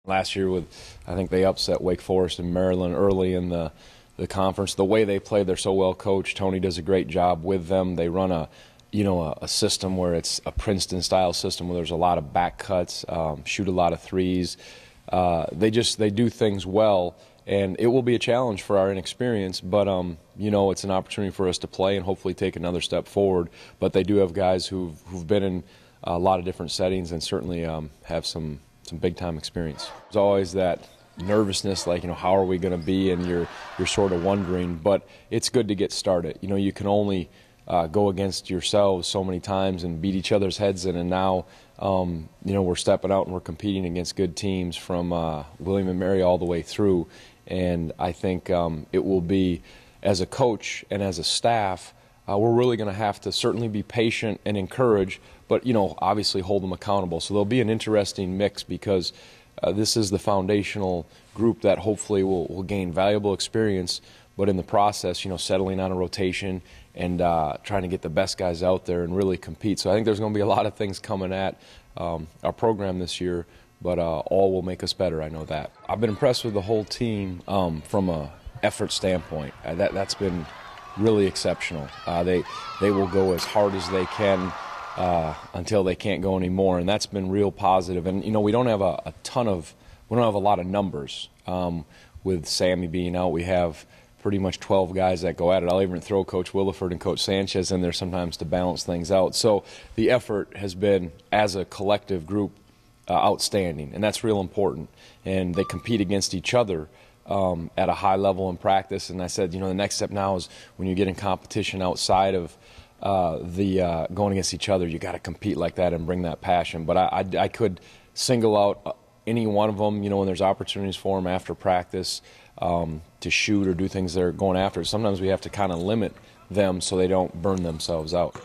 Last year I think they upset Wake Forest and Maryland early in the conference. The way they play, they're so well coached. Tony does a great job with them. They run a system where it's a Princeton-style system where there's a lot of back cuts, shoot a lot of threes. They do things well, and it will be a challenge for our inexperience, but it's an opportunity for us to play and hopefully take another step forward. But they do have guys who've been in a lot of different settings and certainly have some big-time experience. There's always that nervousness, like, how are we going to be, and you're sort of wondering, but it's good to get started. You can only go against yourselves so many times and beat each other's heads in, and now we're stepping out and we're competing against good teams from William & Mary all the way through, and I think it will be, as a coach and as a staff, we're really going to have to certainly be patient and encourage, but obviously hold them accountable. So there'll be an interesting mix because this is the foundational group that hopefully will gain valuable experience, but in the process, settling on a rotation and trying to get the best guys out there and really compete. So I think there's going to be a lot of things coming at our program this year, but all will make us better, I know that. I've been impressed with the whole team from an effort standpoint. That's been really exceptional. They will go as hard as they can until they can't go anymore, and that's been real positive. And we don't have a lot of numbers. With Sammy being out, we have pretty much 12 guys that go at it. I'll even throw Coach Williford and Coach Sanchez in there sometimes to balance things out. So the effort has been, as a collective group, outstanding, and that's real important. And they compete against each other at a high level in practice. And I said, the next step now is when you get in competition outside of going against each other, you got to compete like that and bring that passion. But I could single out any one of them, when there's opportunities for them after practice to shoot or do things they're going after. Sometimes we have to kind of limit them so they don't burn themselves out.